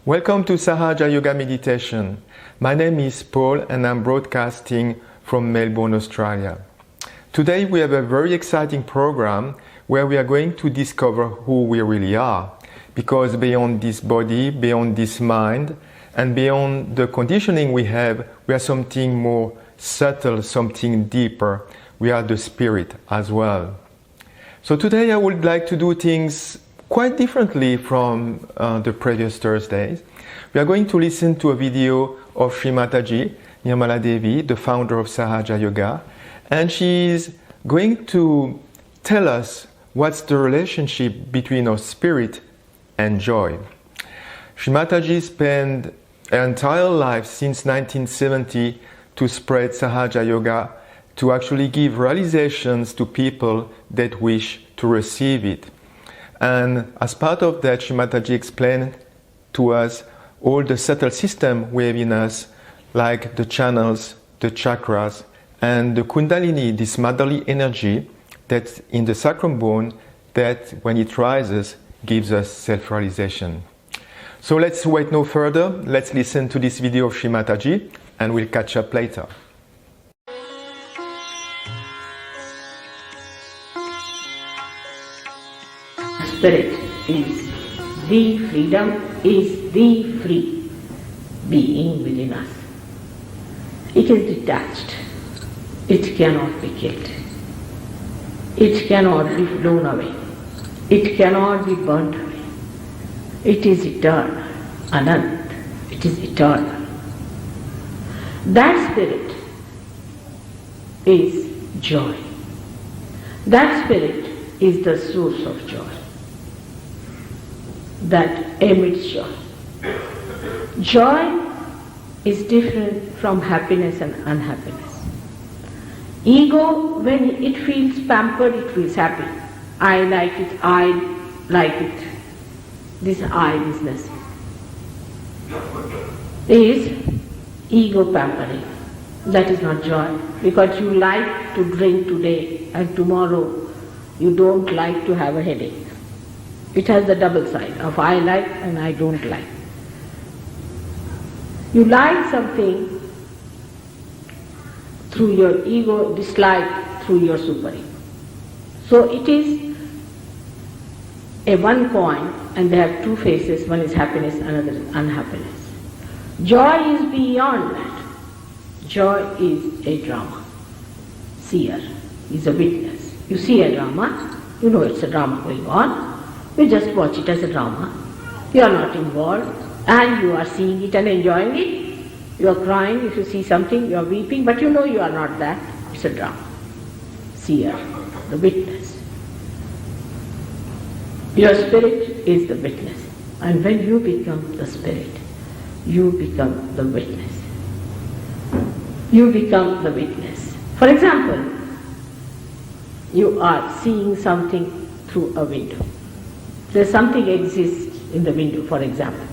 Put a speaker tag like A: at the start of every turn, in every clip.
A: Welcome to Sahaja Yoga Meditation. My name is Paul and I'm broadcasting from Melbourne, Australia. Today we have a very exciting program where we are going to discover who we really are. Because beyond this body, beyond this mind, and beyond the conditioning we have, we are something more subtle, something deeper. We are the spirit as well. So today I would like to do things quite differently from the previous Thursdays. We are going to listen to a video of Shri Mataji, Nirmala Devi, the founder of Sahaja Yoga, and she is going to tell us what's the relationship between our spirit and joy. Shri Mataji spent her entire life since 1970 to spread Sahaja Yoga, to actually give realizations to people that wish to receive it. And as part of that, Shri Mataji explained to us all the subtle system we have in us, like the channels, the chakras, and the Kundalini, this motherly energy that's in the sacrum bone that, when it rises, gives us self-realization. So let's wait no further. Let's listen to this video of Shri Mataji, and we'll catch up later.
B: Spirit is the freedom, is the free being within us. It is detached. It cannot be killed. It cannot be blown away. It cannot be burnt away. It is eternal, Anant. It is eternal. That spirit is joy. That spirit is the source of joy, that emits joy. Joy is different from happiness and unhappiness. Ego, when it feels pampered, it feels happy. I like it, I like it. This I business is ego pampering. That is not joy, because you like to drink today and tomorrow you don't like to have a headache. It has the double side of I like and I don't like. You like something through your ego, dislike through your super-ego. So it is a one coin and they have two faces, one is happiness, another is unhappiness. Joy is beyond that. Joy is a drama. Seer is a witness. You see a drama, you know it's a drama going on. You just watch it as a drama. You are not involved and you are seeing it and enjoying it. You are crying if you see something, you are weeping, but you know you are not that. It's a drama. Seer, the witness. Your spirit is the witness. And when you become the spirit, you become the witness. You become the witness. For example, you are seeing something through a window. There's something exists in the window, for example.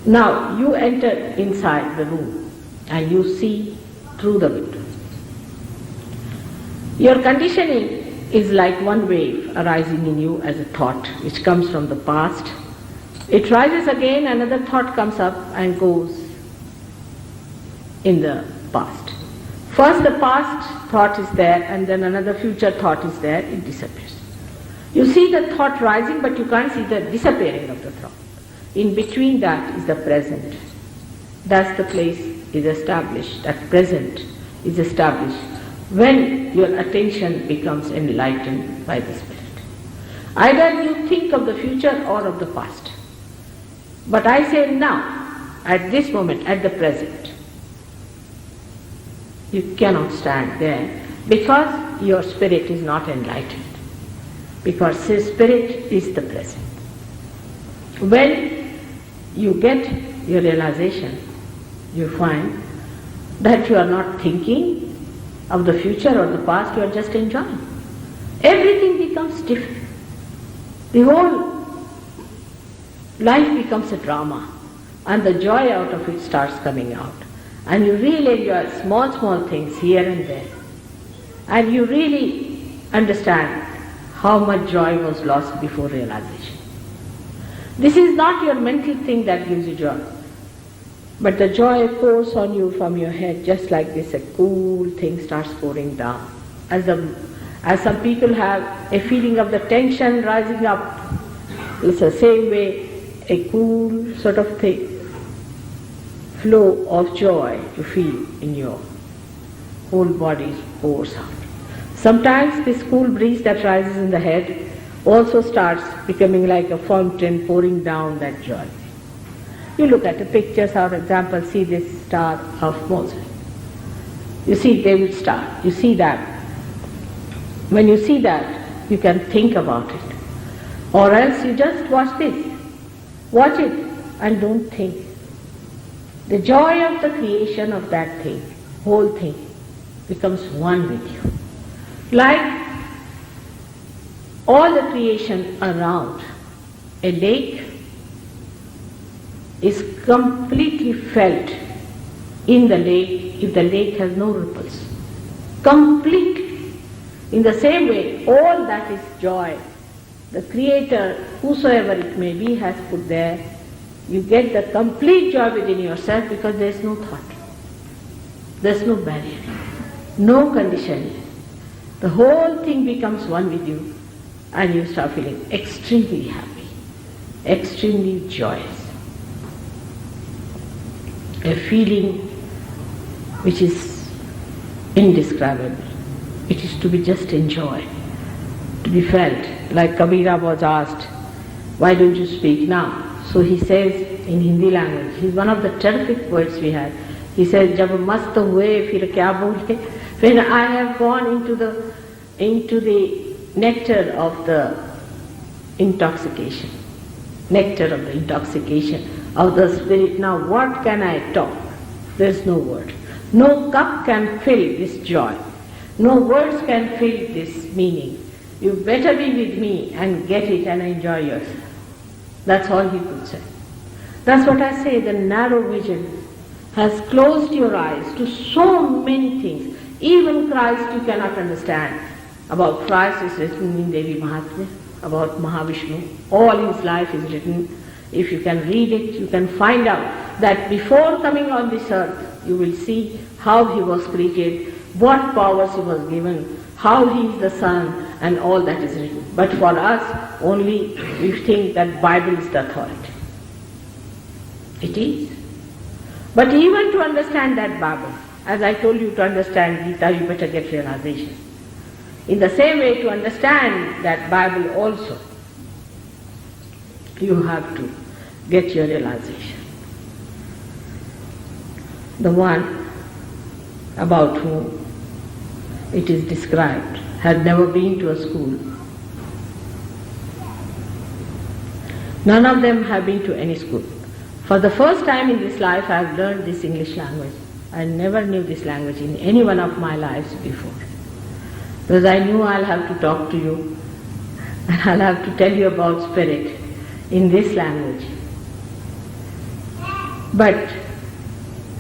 B: Now you enter inside the room and you see through the window. Your conditioning is like one wave arising in you as a thought which comes from the past. It rises again, another thought comes up and goes in the past. First the past thought is there and then another future thought is there, it disappears. You see the thought rising but you can't see the disappearing of the thought. In between that is the present. That's the place is established, that present is established when your attention becomes enlightened by the Spirit. Either you think of the future or of the past. But I say now, at this moment, at the present, you cannot stand there because your spirit is not enlightened. Because spirit is the present. When you get your realization, you find that you are not thinking of the future or the past, you are just enjoying. Everything becomes different. The whole life becomes a drama and the joy out of it starts coming out. And you really enjoy small things here and there. And you really understand how much joy was lost before realization. This is not your mental thing that gives you joy, but the joy pours on you from your head, just like this, a cool thing starts pouring down. As some people have a feeling of the tension rising up, it's the same way a cool sort of thing, flow of joy you feel in your whole body pours out. Sometimes this cool breeze that rises in the head also starts becoming like a fountain pouring down that joy. You look at the pictures, for example, see this star of Moses. You see David's star, you see that. When you see that, you can think about it. Or else you just watch this. Watch it and don't think. The joy of the creation of that thing, whole thing, becomes one with you. Like all the creation around, a lake is completely felt in the lake if the lake has no ripples. Completely. In the same way, all that is joy, the Creator, whosoever it may be, has put there. You get the complete joy within yourself because there is no thought. There is no barrier, no conditioning. The whole thing becomes one with you and you start feeling extremely happy, extremely joyous. A feeling which is indescribable. It is to be just enjoyed, to be felt. Like Kabira was asked, why don't you speak now? So he says in Hindi language, he's one of the terrific poets we had. He says, Jab mast hue fir kya bole? When I have gone into the nectar of the intoxication of the spirit, now what can I talk? There's no word. No cup can fill this joy. No words can fill this meaning. You better be with me and get it and enjoy yourself. That's all he could say. That's what I say, the narrow vision has closed your eyes to so many things. Even Christ you cannot understand. About Christ is written in Devi Mahatmya, about Mahavishnu. All his life is written. If you can read it, you can find out that before coming on this earth, you will see how he was created, what powers he was given, how he is the Son, and all that is written. But for us, only we think that Bible is the authority. It is. But even to understand that Bible, as I told you to understand Gita, you better get realization. In the same way, to understand that Bible also, you have to get your realization. The one about whom it is described had never been to a school. None of them have been to any school. For the first time in this life I have learned this English language. I never knew this language in any one of my lives before. Because I knew I'll have to talk to you and I'll have to tell you about spirit in this language. But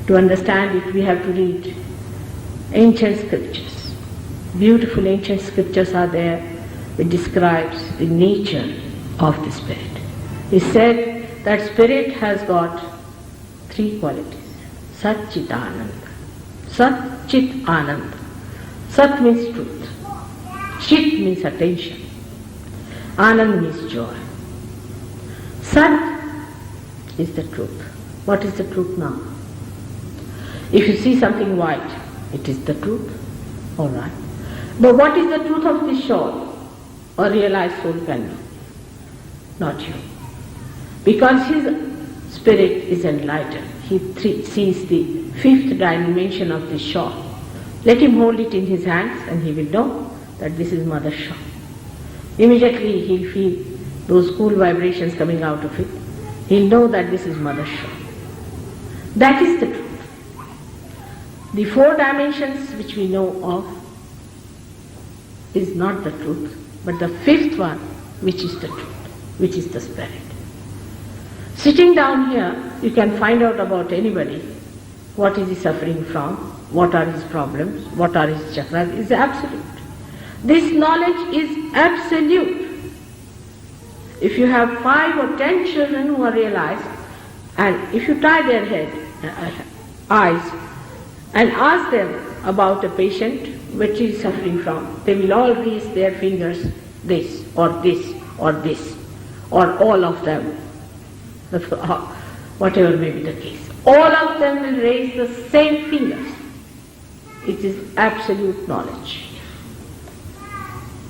B: to understand it we have to read ancient scriptures. Beautiful ancient scriptures are there which describes the nature of the spirit. It said that spirit has got three qualities. Sat Chit Anand. Sat Chit Anand. Sat means truth. Chit means attention. Anand means joy. Sat is the truth. What is the truth now? If you see something white, it is the truth. Alright. But what is the truth of this shawl? A realized soul can know. Not you. Because his spirit is enlightened. He sees the fifth dimension of this shawl. Let him hold it in his hands and he will know that this is Mother's shawl. Immediately he'll feel those cool vibrations coming out of it. He'll know that this is Mother's shawl. That is the truth. The four dimensions which we know of is not the truth, but the fifth one which is the truth, which is the spirit. Sitting down here, you can find out about anybody, what is he suffering from, what are his problems, what are his chakras, is absolute. This knowledge is absolute. if you have 5 or 10 children who are realized, and if you tie their eyes and ask them about a patient which he is suffering from, they will all raise their fingers, this or this or this, or all of them, whatever may be the case. All of them will raise the same fingers. It is absolute knowledge.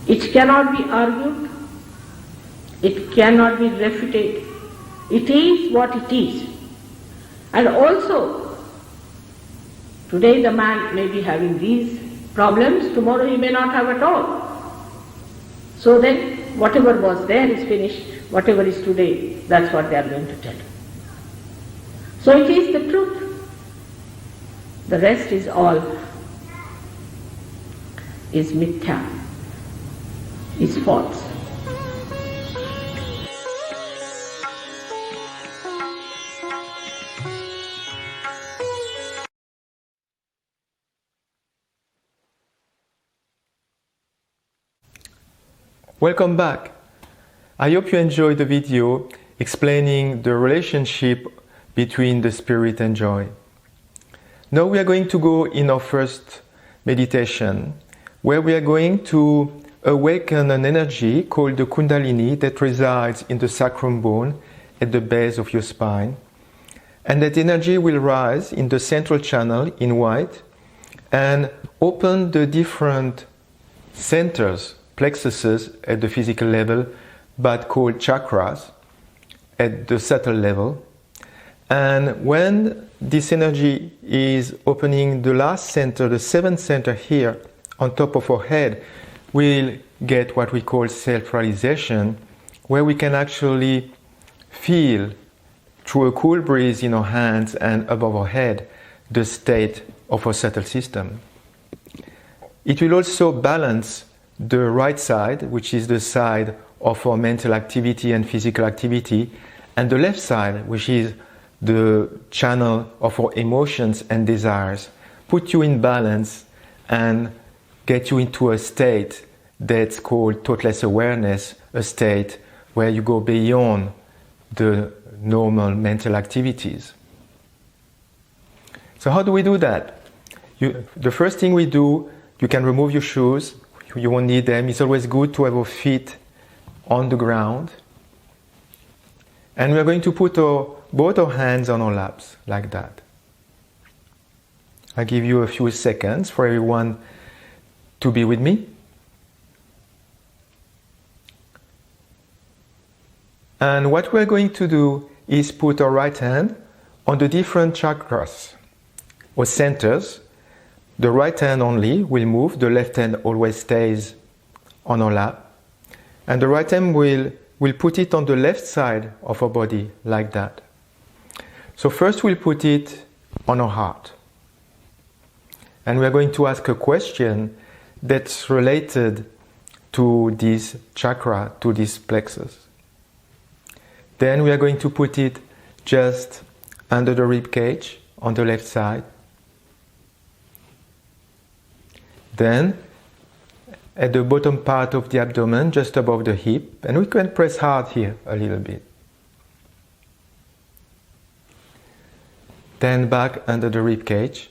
B: It cannot be argued. It cannot be refuted. It is what it is. And also, today the man may be having these problems, tomorrow he may not have at all. So then, whatever was there is finished, whatever is today, that's what they are going to tell. So it is the truth. The rest is all, is mithya, is false.
A: Welcome back. I hope you enjoyed the video explaining the relationship between the spirit and joy. Now we are going to go in our first meditation, where we are going to awaken an energy called the Kundalini that resides in the sacrum bone at the base of your spine. And that energy will rise in the central channel in white and open the different centers, plexuses at the physical level, but called chakras at the subtle level. And when this energy is opening the last center, the seventh center here on top of our head, we'll get what we call self-realization, where we can actually feel through a cool breeze in our hands and above our head the state of our subtle system. It will also balance the right side, which is the side of our mental activity and physical activity, and the left side, which is the channel of our emotions and desires, put you in balance and get you into a state that's called thoughtless awareness, a state where you go beyond the normal mental activities. So how do we do that? The first thing we do, you can remove your shoes. You won't need them. It's always good to have our feet on the ground. And we're going to put both our hands on our laps, like that. I'll give you a few seconds for everyone to be with me. And what we're going to do is put our right hand on the different chakras or centers. The right hand only will move, the left hand always stays on our lap. And the right hand will put it on the left side of our body, like that. So first we'll put it on our heart. And we're going to ask a question that's related to this chakra, to this plexus. Then we are going to put it just under the rib cage on the left side. Then, at the bottom part of the abdomen, just above the hip, and we can press hard here a little bit. Then back under the rib cage.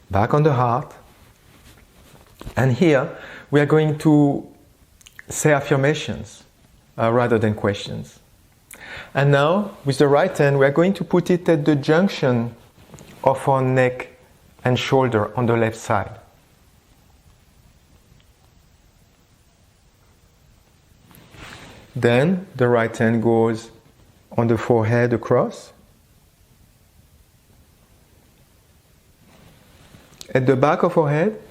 A: Back on the heart. And here, we are going to say affirmations rather than questions. And now, with the right hand, we are going to put it at the junction of our neck and shoulder on the left side. Then the right hand goes on the forehead across. At the back of our head.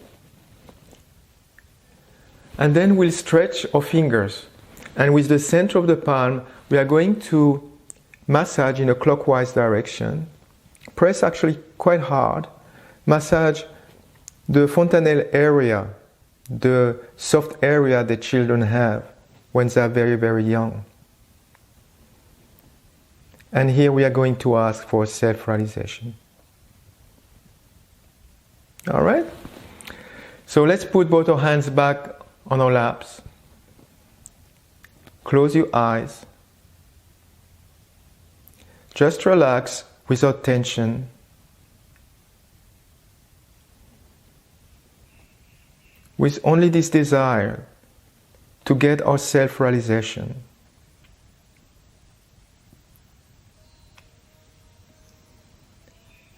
A: And then we'll stretch our fingers. And with the center of the palm, we are going to massage in a clockwise direction. Press actually quite hard. Massage the fontanelle area, the soft area that children have when they are very, very young. And here we are going to ask for self-realization. All right? So let's put both our hands back on our laps. Close your eyes. Just relax without tension. With only this desire to get our self-realization.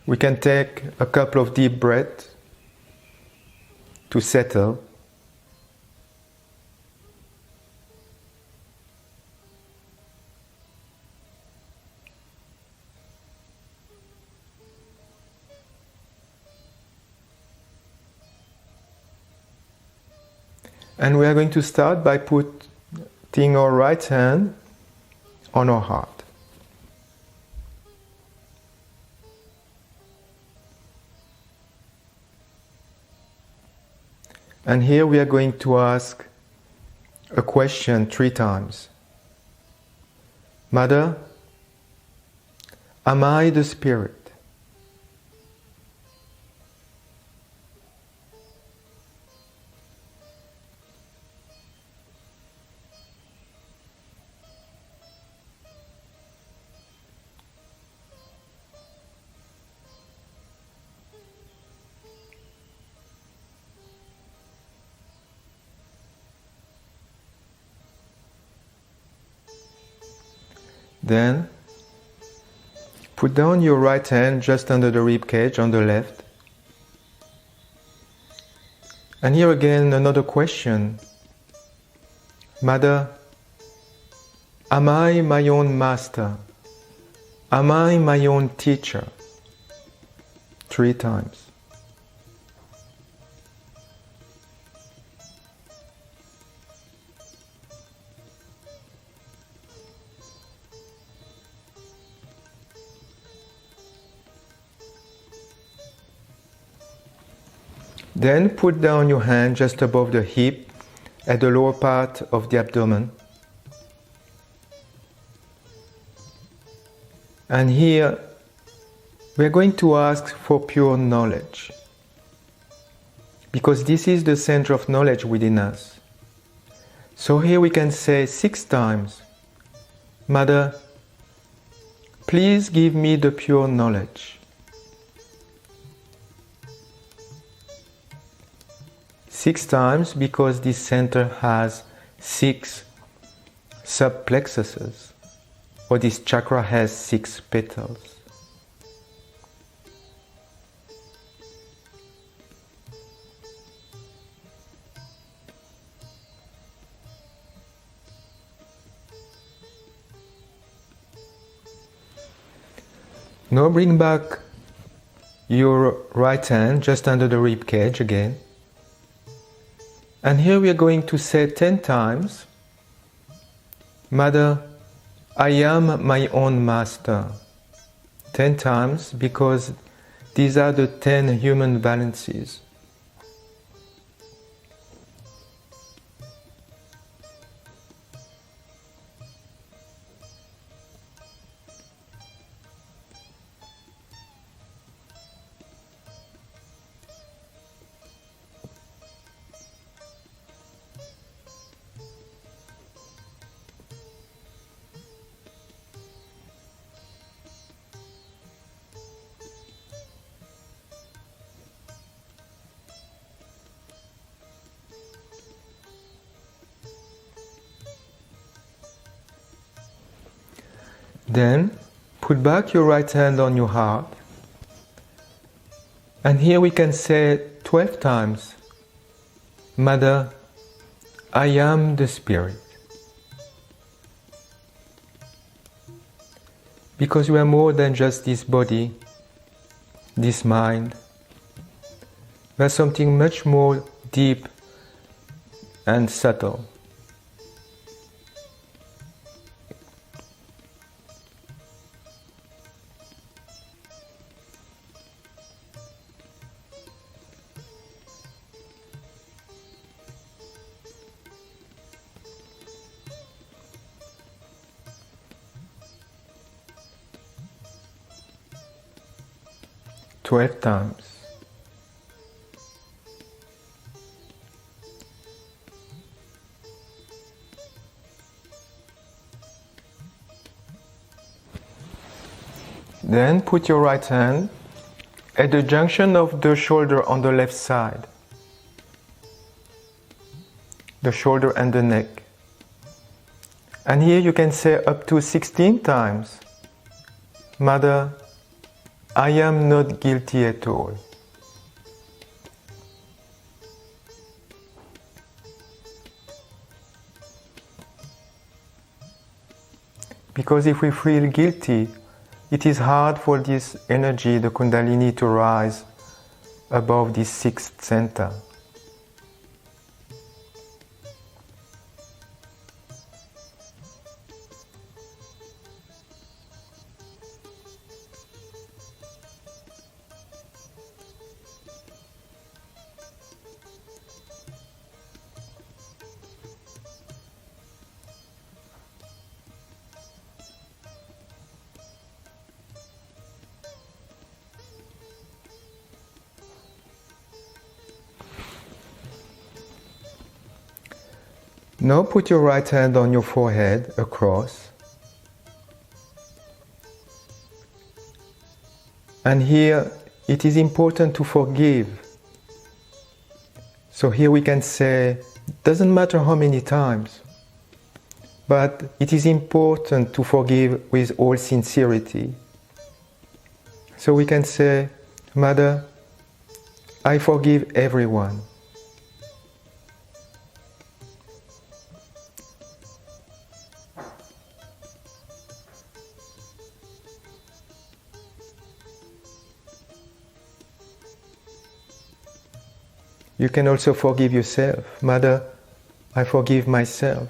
A: We can take a couple of deep breaths to settle. And we are going to start by putting our right hand on our heart. And here we are going to ask a question 3 times. Mother, am I the spirit? Then, put down your right hand just under the rib cage on the left. And here again another question. Mother, am I my own master? Am I my own teacher? 3 times. Then put down your hand just above the hip at the lower part of the abdomen. And here we are going to ask for pure knowledge, because this is the center of knowledge within us. So here we can say 6 times, Mother, please give me the pure knowledge. 6 times because this center has 6 subplexuses, or this chakra has 6 petals. Now bring back your right hand just under the rib cage again. And here we are going to say 10 times, Mother, I am my own master. 10 times because these are the 10 human valencies. Then put back your right hand on your heart, and here we can say 12 times, Mother, I am the Spirit. Because we are more than just this body, this mind. We are something much more deep and subtle. times. Then put your right hand at the junction of the shoulder on the left side, the shoulder and the neck. And here you can say up to 16 times, Mother, I am not guilty at all. Because if we feel guilty, it is hard for this energy, the Kundalini, to rise above this sixth center. Now put your right hand on your forehead across. And here it is important to forgive. So here we can say, doesn't matter how many times, but it is important to forgive with all sincerity. So we can say, Mother, I forgive everyone. You can also forgive yourself. Mother, I forgive myself.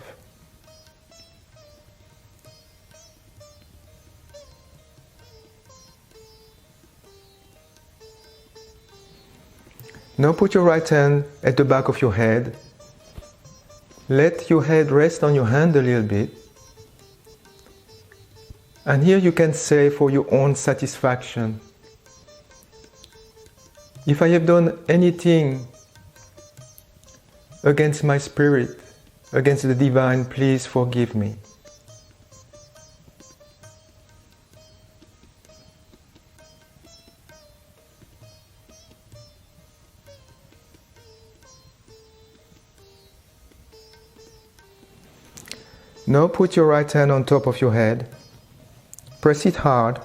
A: Now put your right hand at the back of your head. Let your head rest on your hand a little bit. And here you can say for your own satisfaction, if I have done anything against my spirit, against the divine, please forgive me. Now put your right hand on top of your head. Press it hard.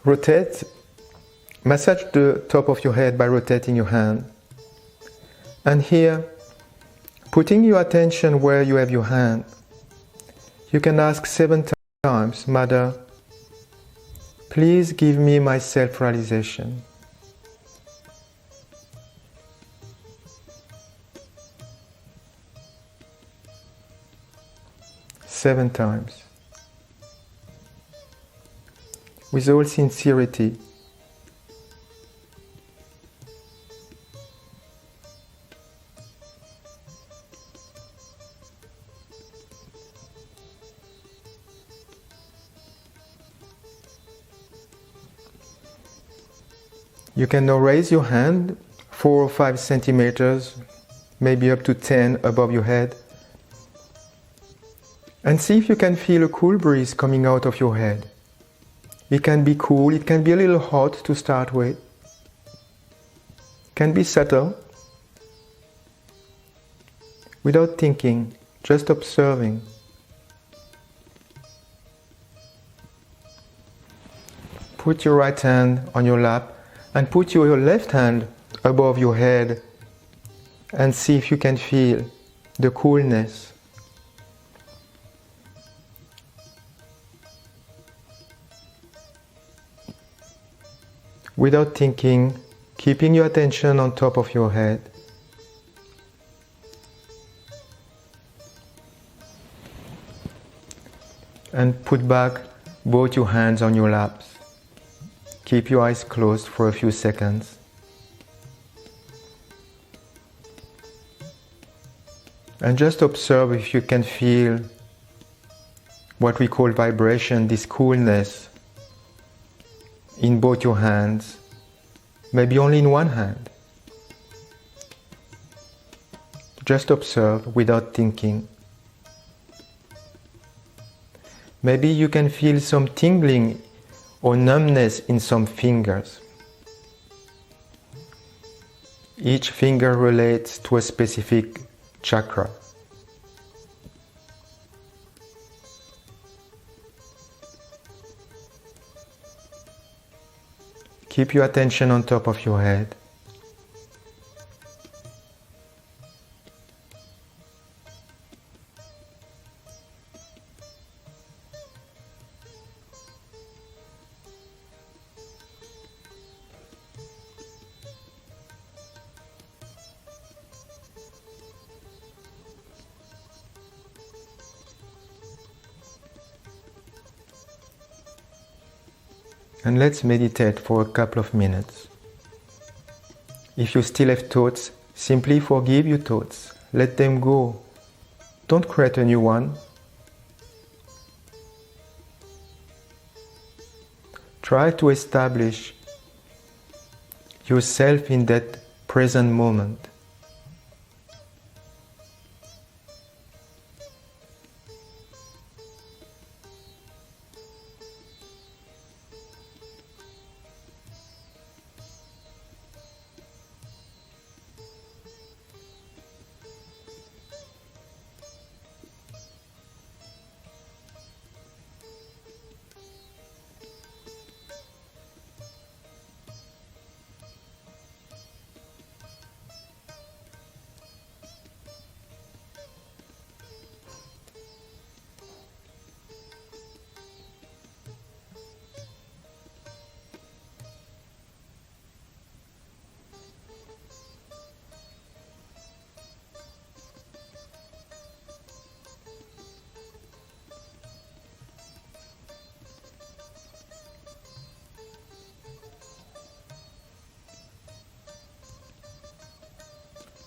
A: Rotate. Massage the top of your head by rotating your hand. And here, putting your attention where you have your hand, you can ask 7 times, Mother, please give me my self-realization. Seven times. With all sincerity. You can now raise your hand 4 or 5 centimeters, maybe up to 10 above your head, and see if you can feel a cool breeze coming out of your head. It can be cool, it can be a little hot to start with. It can be subtle, without thinking, just observing. Put your right hand on your lap and put your left hand above your head and see if you can feel the coolness. Without thinking, keeping your attention on top of your head. And put back both your hands on your laps. Keep your eyes closed for a few seconds. And just observe if you can feel what we call vibration, this coolness in both your hands, maybe only in one hand. Just observe without thinking. Maybe you can feel some tingling or numbness in some fingers. Each finger relates to a specific chakra. Keep your attention on top of your head. And let's meditate for a couple of minutes. If you still have thoughts, simply forgive your thoughts. Let them go. Don't create a new one. Try to establish yourself in that present moment.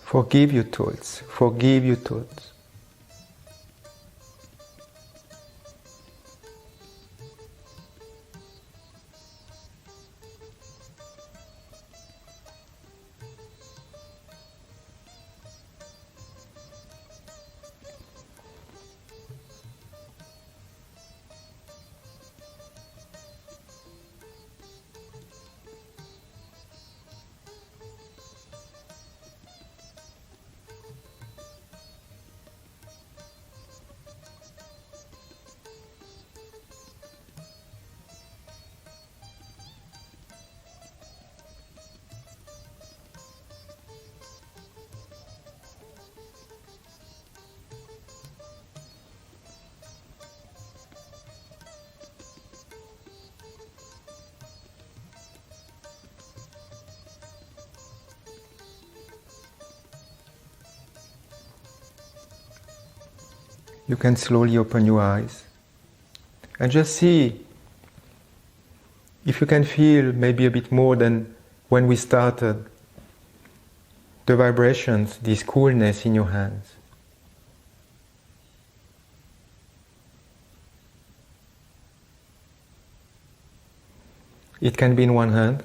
A: Forgive your thoughts. Forgive your thoughts. You can slowly open your eyes and just see if you can feel maybe a bit more than when we started the vibrations, this coolness in your hands. It can be in one hand,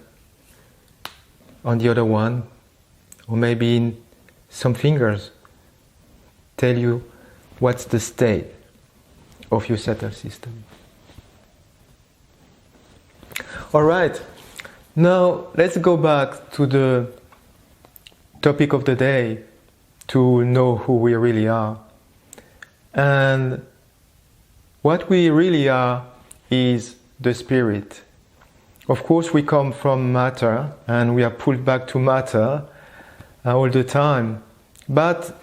A: on the other one, or maybe in some fingers. Tell you what's the state of your subtle system. All right, now let's go back to the topic of the day, to know who we really are. And what we really are is the spirit. Of course, we come from matter and we are pulled back to matter all the time. But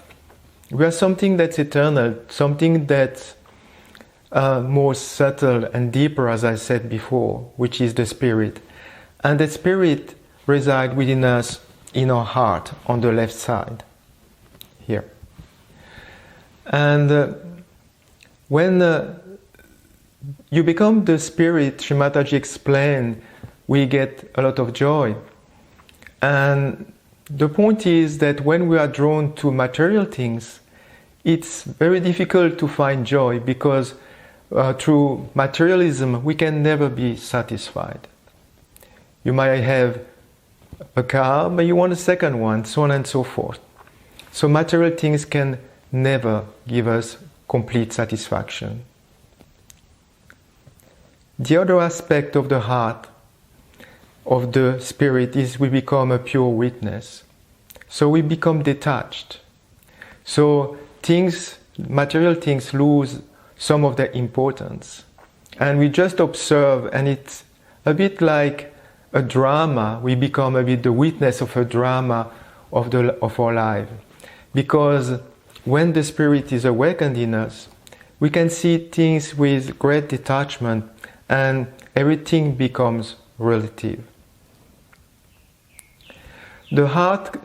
A: we are something that's eternal, something that's more subtle and deeper, as I said before, which is the spirit. And that spirit resides within us in our heart, on the left side, here. And when you become the spirit, Shri Mataji explained, we get a lot of joy. And the point is that when we are drawn to material things, it's very difficult to find joy because through materialism we can never be satisfied. You might have a car, but you want a second one, so on and so forth. So material things can never give us complete satisfaction. The other aspect of the heart, of the spirit, is we become a pure witness. So we become detached. So things, material things, lose some of their importance. And we just observe, and it's a bit like a drama. We become a bit the witness of a drama of our life. Because when the spirit is awakened in us, we can see things with great detachment, and everything becomes relative. The heart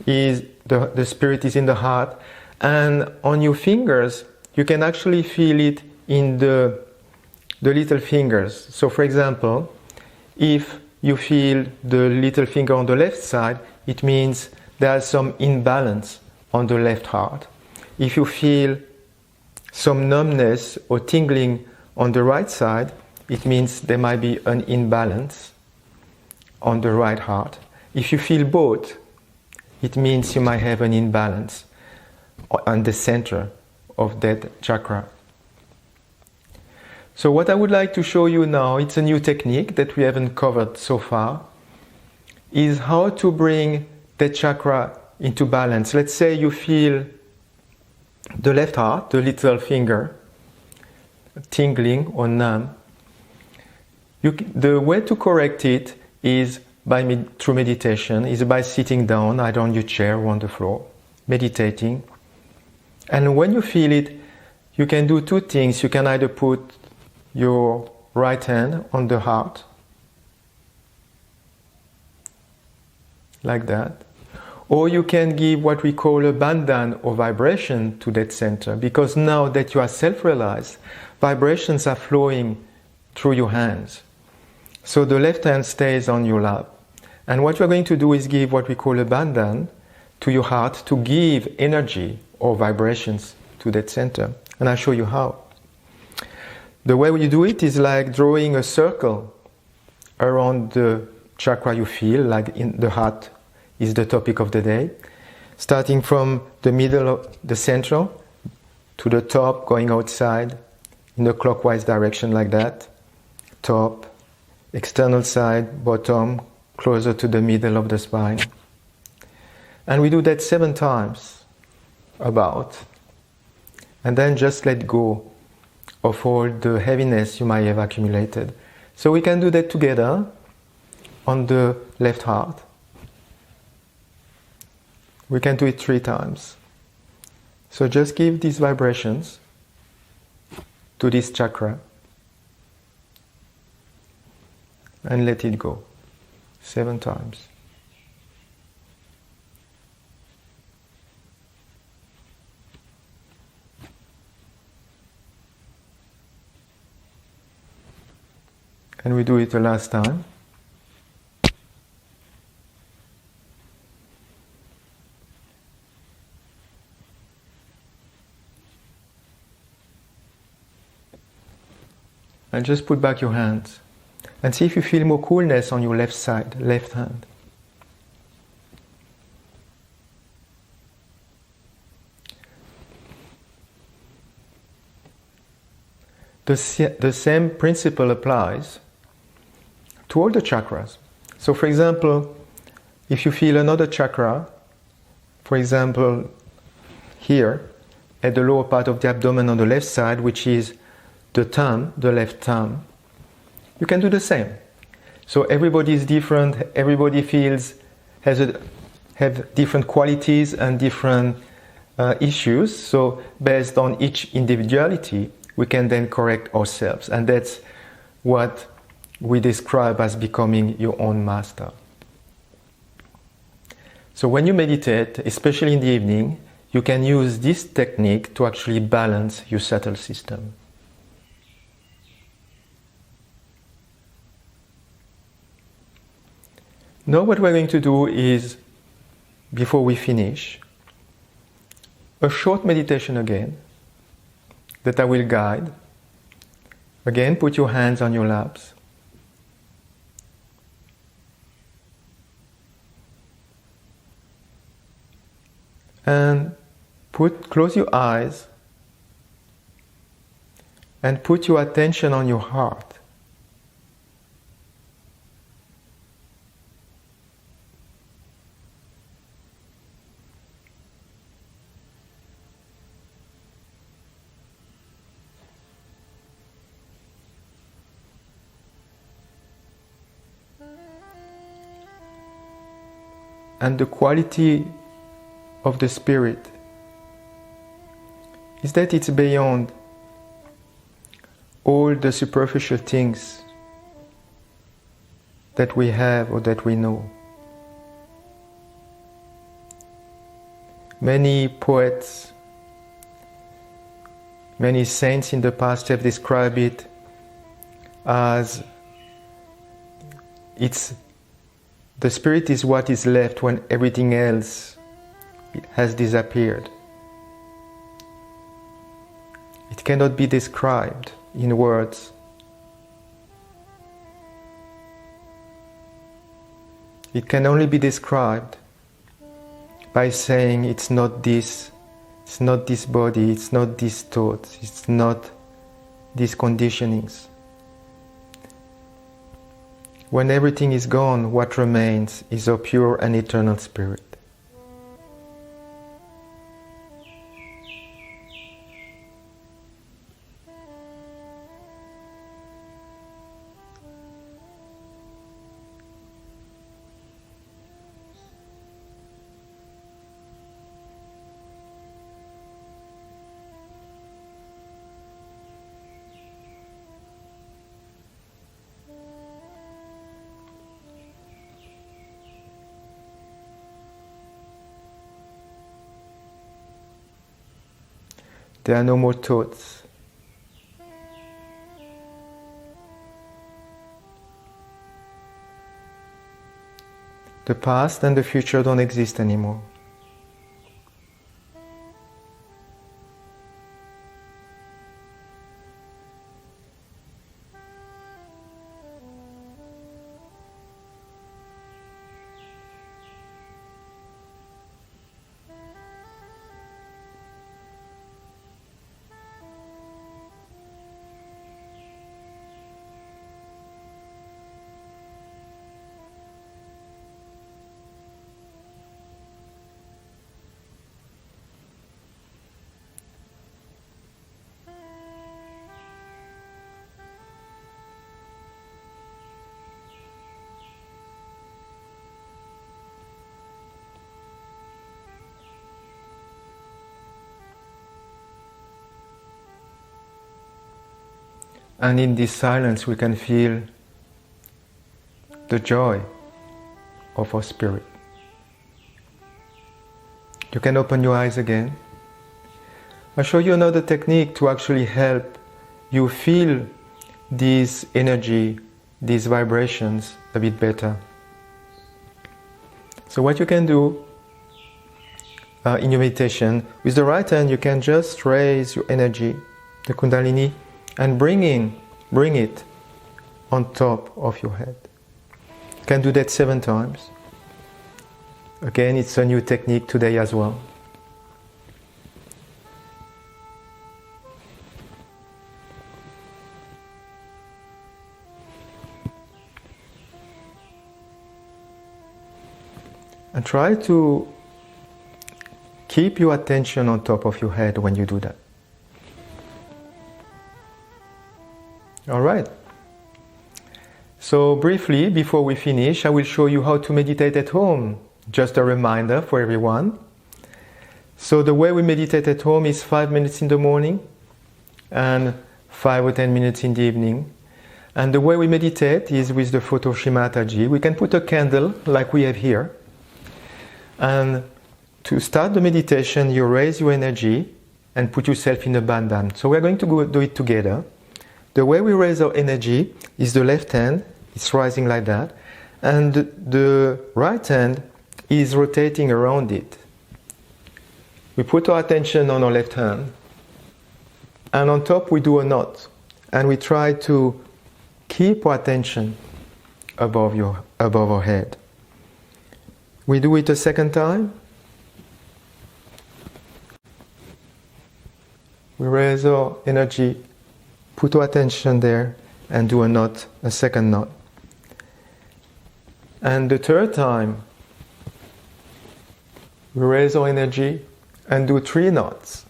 A: is, the spirit is in the heart, and on your fingers you can actually feel it in the little fingers. So for example, if you feel the little finger on the left side, it means there's some imbalance on the left heart. If you feel some numbness or tingling on the right side, it means there might be an imbalance on the right heart. If you feel both, it means you might have an imbalance on the center of that chakra. So what I would like to show you now, it's a new technique that we haven't covered so far, is how to bring that chakra into balance. Let's say you feel the left heart, the little finger, tingling or numb. The way to correct it is through meditation, is by sitting down either on your chair or on the floor, meditating. And when you feel it, you can do two things. You can either put your right hand on the heart, like that, or you can give what we call a bandan or vibration to that center, because now that you are self-realized, vibrations are flowing through your hands. So the left hand stays on your lap. And what we're going to do is give what we call a bandan to your heart to give energy or vibrations to that center. And I'll show you how. The way you do it is like drawing a circle around the chakra you feel, like in the heart is the topic of the day. Starting from the middle of the central to the top, going outside in the clockwise direction like that. Top, external side, bottom, closer to the middle of the spine. And we do that 7 times, about. And then just let go of all the heaviness you might have accumulated. So we can do that together on the left heart. We can do it 3 times. So just give these vibrations to this chakra and let it go 7 times. And we do it the last time. And just put back your hands and see if you feel more coolness on your left side, left hand. The same principle applies to all the chakras. So for example, if you feel another chakra, for example here at the lower part of the abdomen on the left side, which is the thumb, the left thumb, you can do the same. So everybody is different, everybody have different qualities and different issues. So based on each individuality, we can then correct ourselves. And that's what we describe as becoming your own master. So when you meditate, especially in the evening, you can use this technique to actually balance your subtle system. Now what we're going to do is, before we finish, a short meditation again, that I will guide. Again, put your hands on your laps. And close your eyes and put your attention on your heart. and the quality of the spirit is that it's beyond all the superficial things that we have or that we know. Many poets, many saints in the past have described it as the spirit is what is left when everything else has disappeared. It cannot be described in words. It can only be described by saying it's not this body, it's not these thoughts, it's not these conditionings. When everything is gone, what remains is a pure and eternal spirit. There are no more thoughts. The past and the future don't exist anymore. And in this silence we can feel the joy of our spirit. You can open your eyes again. I'll show you another technique to actually help you feel this energy, these vibrations a bit better. So what you can do in your meditation, with the right hand you can just raise your energy, the Kundalini, and bring it on top of your head. You can do that 7 times. Again, it's a new technique today as well. And try to keep your attention on top of your head when you do that. All right. So briefly, before we finish, I will show you how to meditate at home. Just a reminder for everyone. So the way we meditate at home is 5 minutes in the morning and 5 or 10 minutes in the evening. And the way we meditate is with the photo of Shri Mataji. We can put a candle like we have here. And to start the meditation, you raise your energy and put yourself in a bandhan. So we're going to do it together. The way we raise our energy is the left hand, it's rising like that, and the right hand is rotating around it. We put our attention on our left hand, and on top we do a knot, and we try to keep our attention above our head. We do it a second time. We raise our energy, put our attention there, and do a knot, a second knot. And the third time, we raise our energy and do 3 knots.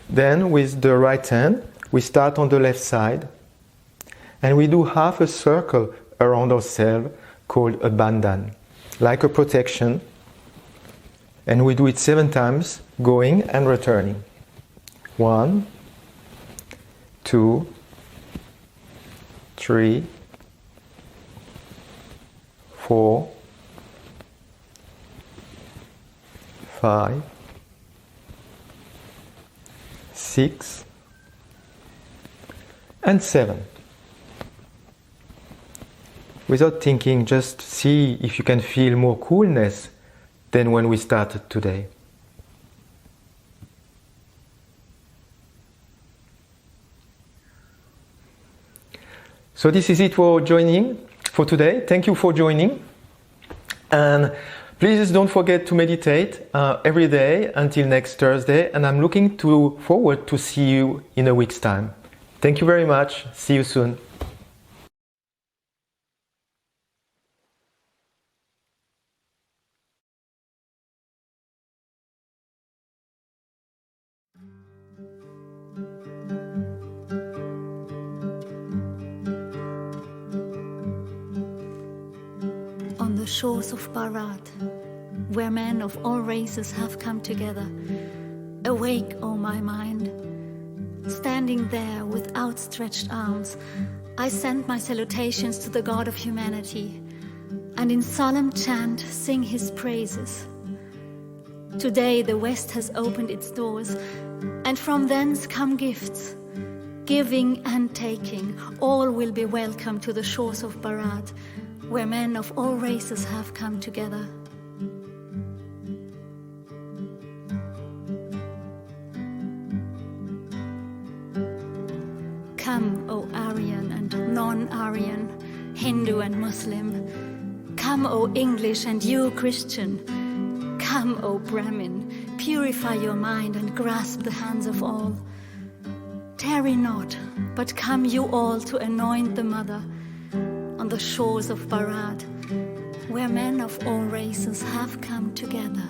A: Then with the right hand, we start on the left side, and we do half a circle around ourselves, called a bandhan, like a protection. And we do it 7 times, going and returning. 1, 2, 3, 4, 5, 6, and 7. Without thinking, just see if you can feel more coolness than when we started today. So this is it for today. Thank you for joining. And please don't forget to meditate every day until next Thursday. And I'm looking forward to see you in a week's time. Thank you very much. See you soon.
C: On the shores of Bharat, where men of all races have come together, awake, O my mind. Standing there with outstretched arms, I send my salutations to the God of humanity, and in solemn chant sing his praises. Today the West has opened its doors, and from thence come gifts. Giving and taking, all will be welcome to the shores of Bharat, where men of all races have come together. Come, O Aryan and non-Aryan, Hindu and Muslim. Come, O English and you Christian. Come, O Brahmin, purify your mind and grasp the hands of all. Tarry not, but come you all to anoint the Mother on the shores of Bharat, where men of all races have come together.